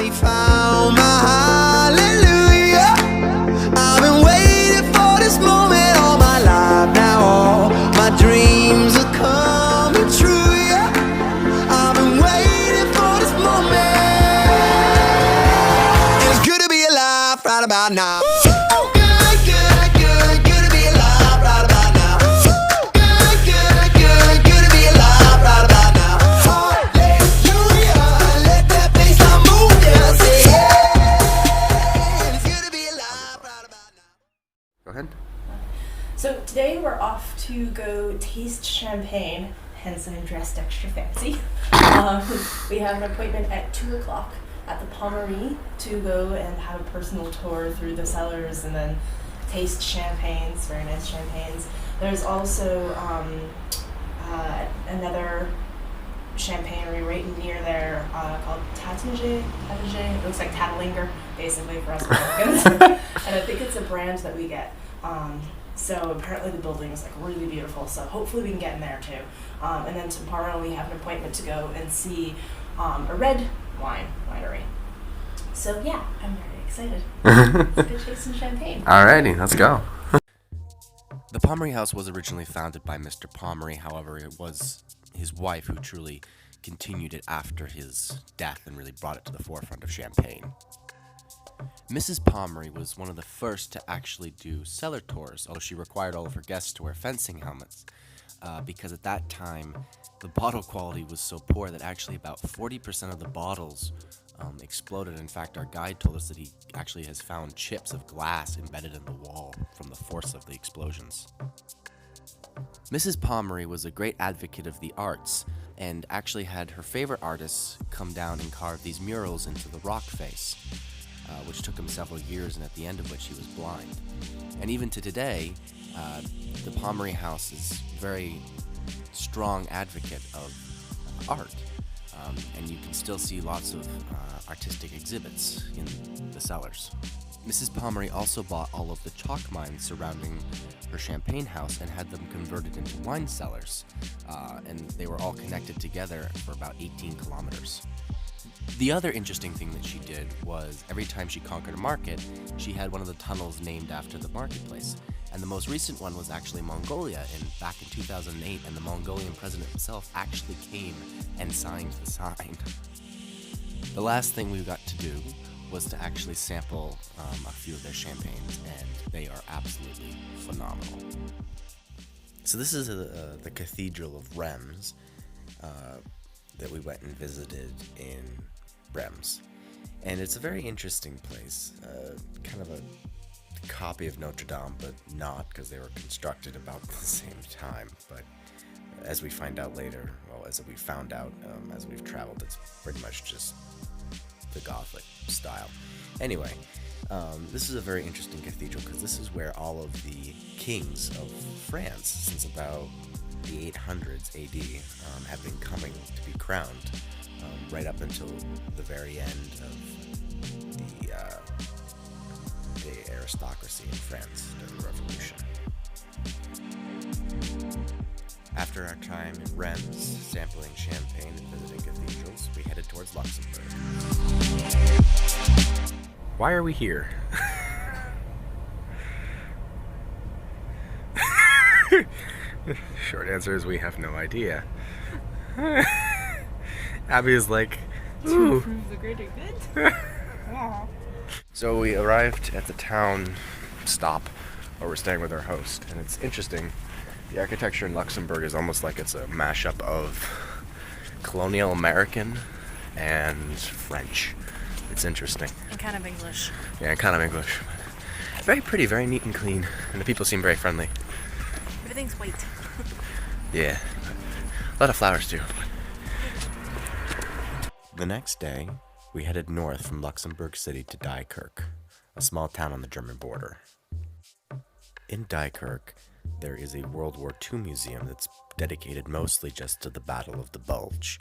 finally found my hallelujah. I've been waiting for this moment all my life now. All my dreams are coming true, yeah. I've been waiting for this moment. It's good to be alive right about now. So today we're off to go taste champagne, hence I'm dressed extra fancy. We have an appointment at 2 o'clock at the Pommery to go and have a personal tour through the cellars and then taste champagnes, very nice champagnes. There's also another champagnery right near there called it looks like Tattlinger, basically, for us Americans. And I think it's a brand that we get. So apparently the building is like really beautiful, so hopefully we can get in there too. And then tomorrow we have an appointment to go and see a red winery. So yeah, I'm very excited. Let's go chase some champagne. Alrighty, let's go. The Pommery House was originally founded by Mr. Pommery, however, it was his wife who truly continued it after his death and really brought it to the forefront of champagne. Mrs. Pommery was one of the first to actually do cellar tours, although she required all of her guests to wear fencing helmets, because at that time the bottle quality was so poor that actually about 40% of the bottles exploded. In fact, our guide told us that he actually has found chips of glass embedded in the wall from the force of the explosions. Mrs. Pommery was a great advocate of the arts and actually had her favorite artists come down and carve these murals into the rock face, which took him several years and at the end of which he was blind. And even to today, the Pommery House is a very strong advocate of art. And you can still see lots of artistic exhibits in the cellars. Mrs. Pommery also bought all of the chalk mines surrounding her champagne house and had them converted into wine cellars, and they were all connected together for about 18 kilometers. The other interesting thing that she did was every time she conquered a market, she had one of the tunnels named after the marketplace. And the most recent one was actually Mongolia back in 2008, and the Mongolian president himself actually came and signed the sign. The last thing we got to do was to actually sample a few of their champagnes, and they are absolutely phenomenal. So this is the Cathedral of Reims that we went and visited in Reims. And it's a very interesting place, kind of a copy of Notre Dame, but not, because they were constructed about the same time. But as we find out later, well, as we found out as we've traveled, it's pretty much just the Gothic style. Anyway, this is a very interesting cathedral because this is where all of the kings of France since about the 800s AD have been coming to be crowned, right up until the very end of the aristocracy in France during the Revolution. After our time in Reims, sampling champagne and visiting cathedrals, we headed towards Luxembourg. Why are we here? Short answer is we have no idea. Abby is like, ooh. Proves the greater good. So we arrived at the town stop where we're staying with our host, and it's interesting. The architecture in Luxembourg is almost like it's a mashup of colonial American and French. It's interesting. And kind of English. Yeah, and kind of English. Very pretty, very neat and clean, and the people seem very friendly. Everything's white. Yeah, a lot of flowers too. The next day, we headed north from Luxembourg City to Dunkirk, a small town on the German border. In Dunkirk, there is a World War II museum that's dedicated mostly just to the Battle of the Bulge,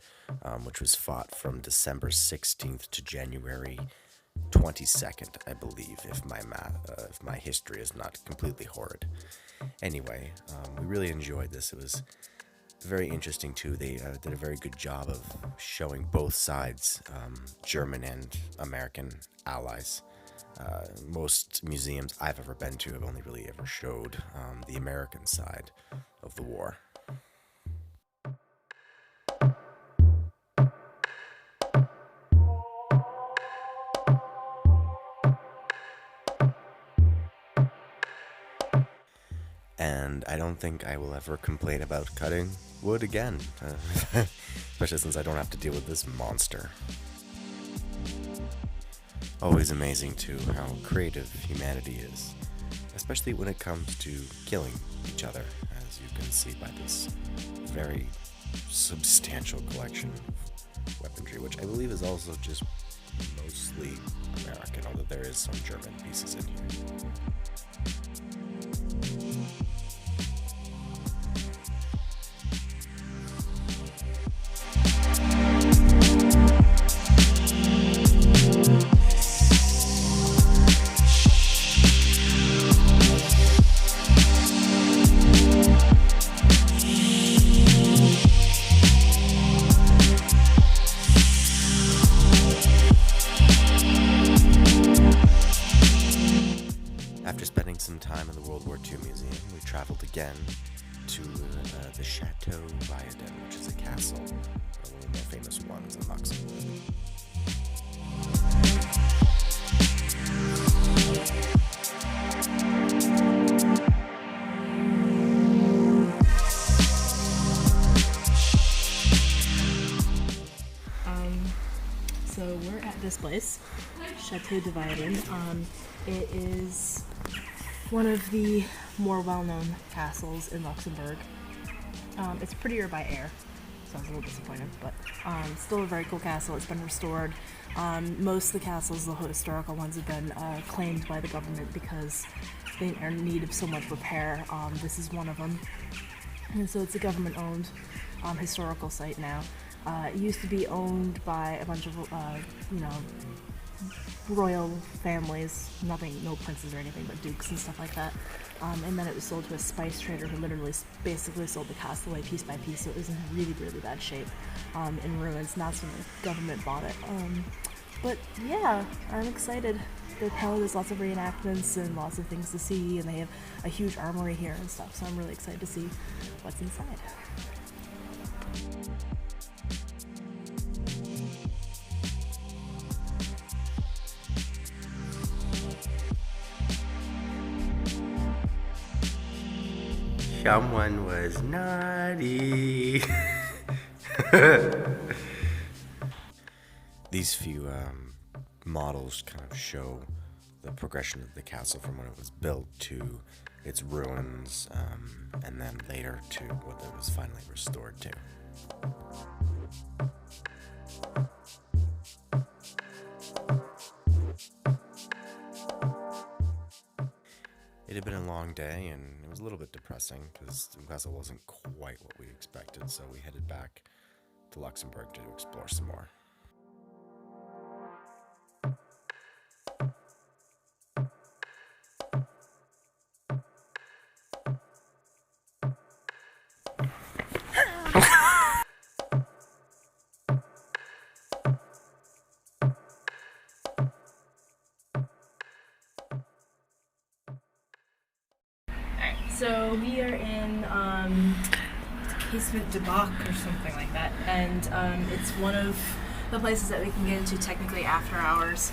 which was fought from December 16th to January 22nd, I believe, if my history is not completely horrid. Anyway, we really enjoyed this. It was very interesting too. They did a very good job of showing both sides, German and American allies. Most museums I've ever been to have only really ever showed the American side of the war. And I don't think I will ever complain about cutting wood again, especially since I don't have to deal with this monster. Always amazing, too, how creative humanity is, especially when it comes to killing each other, as you can see by this very substantial collection of weaponry, which I believe is also just mostly American, although there is some German pieces in here. After spending some time in the World War II Museum, we traveled again to the Chateau de Vianden, which is a castle, one of the more famous ones in Luxembourg. So we're at this place, Chateau de Vianden. It is one of the more well-known castles in Luxembourg. It's prettier by air, so I was a little disappointed, but still a very cool castle. It's been restored. Most of the castles, the historical ones, have been claimed by the government because they are in need of so much repair. This is one of them, and so it's a government-owned historical site now. It used to be owned by a bunch of, royal families, no princes or anything, but dukes and stuff like that. And then it was sold to a spice trader who literally basically sold the castle away piece by piece, so it was in really, really bad shape, in ruins, and that's when the government bought it. But yeah, I'm excited. There's lots of reenactments and lots of things to see, and they have a huge armory here and stuff, so I'm really excited to see what's inside. Someone was naughty. These few models kind of show the progression of the castle from when it was built to its ruins, and then later to what it was finally restored to. It had been a long day, and it was a little bit depressing because the castle wasn't quite what we expected, so we headed back to Luxembourg to explore some more. So we are in Casemates du Bock or something like that, and it's one of the places that we can get into technically after hours.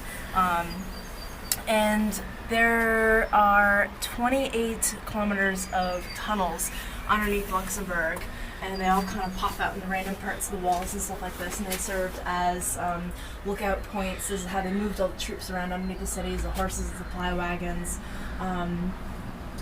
And there are 28 kilometers of tunnels underneath Luxembourg, and they all kind of pop out in the random parts of the walls and stuff like this, and they served as lookout points. This is how they moved all the troops around underneath the cities, the horses, the supply wagons.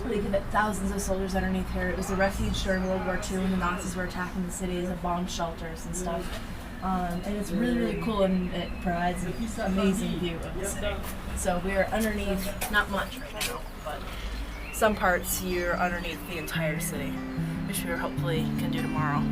They could fit thousands of soldiers underneath here. It was a refuge during World War II when the Nazis were attacking the cities and bomb shelters and stuff. And it's really, really cool, and it provides an amazing view of the city. So we are underneath, not much right now, but some parts you're underneath the entire city, which we hopefully can do tomorrow.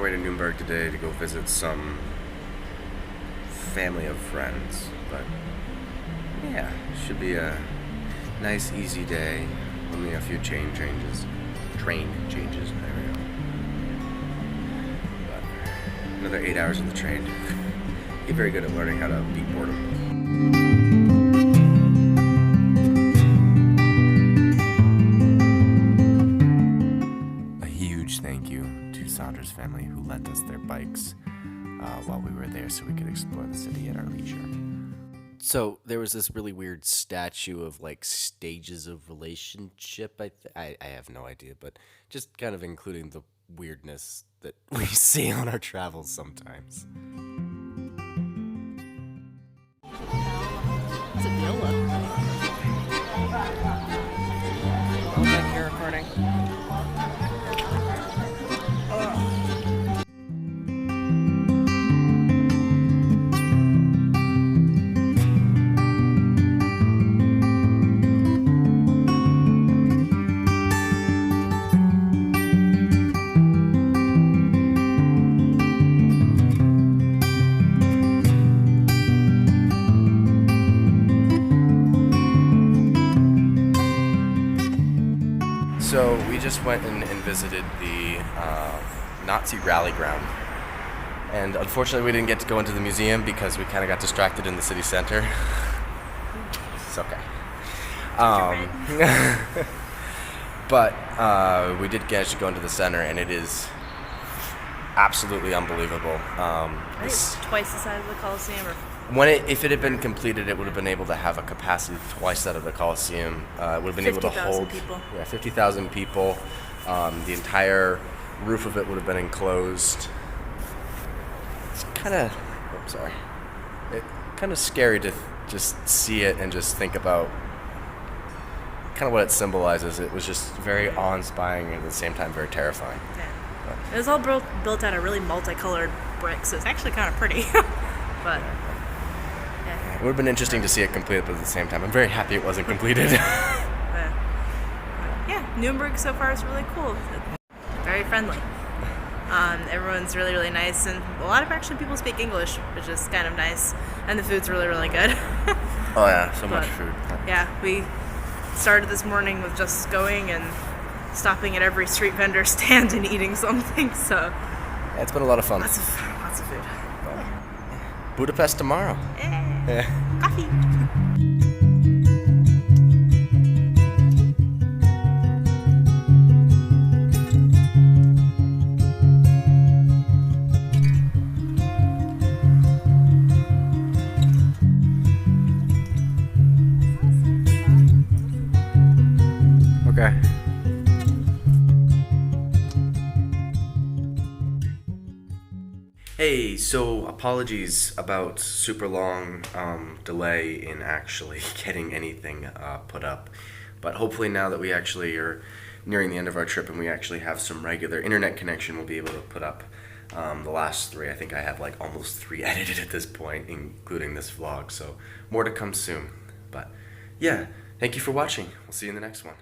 way to Nuremberg today to go visit some family of friends, but yeah, should be a nice, easy day. Only a few train changes. There we go. But another 8 hours on the train. Get very good at learning how to beat boredom. A huge thank you to Sandra's family who lent us their bikes while we were there so we could explore the city at our leisure. So there was this really weird statue of like stages of relationship. I have no idea, but just kind of including the weirdness that we see on our travels sometimes. What's a viola? I'll check your recording. So we just went and visited the Nazi rally ground. And unfortunately we didn't get to go into the museum because we kind of got distracted in the city center. It's okay. But we did manage to go into the center, and it is absolutely unbelievable. It's twice the size of the Coliseum. If it had been completed, it would have been able to have a capacity twice that of the Coliseum. It would have been able to 50,000 hold people. 50,000 people. The entire roof of it would have been enclosed. It's kind of, kind of scary to just see it and just think about kind of what it symbolizes. It was just very awe-inspiring and at the same time very terrifying. Yeah. It was all built out of really multicolored bricks, so it's actually kind of pretty. But it would have been interesting to see it completed, but at the same time, I'm very happy it wasn't completed. Yeah, Nuremberg so far is really cool. Very friendly. Everyone's really, really nice, and a lot of actually people speak English, which is kind of nice. And the food's really, really good. Oh yeah, so much food. Yeah, we started this morning with just going and stopping at every street vendor stand and eating something. So yeah, it's been a lot of fun. Lots of food. Budapest tomorrow. Yeah. Coffee. Okay. Hey, so apologies about super long delay in actually getting anything put up, but hopefully now that we actually are nearing the end of our trip and we actually have some regular internet connection, we'll be able to put up the last 3. I think I have like almost 3 edited at this point, including this vlog, so more to come soon. But yeah, thank you for watching. We'll see you in the next one.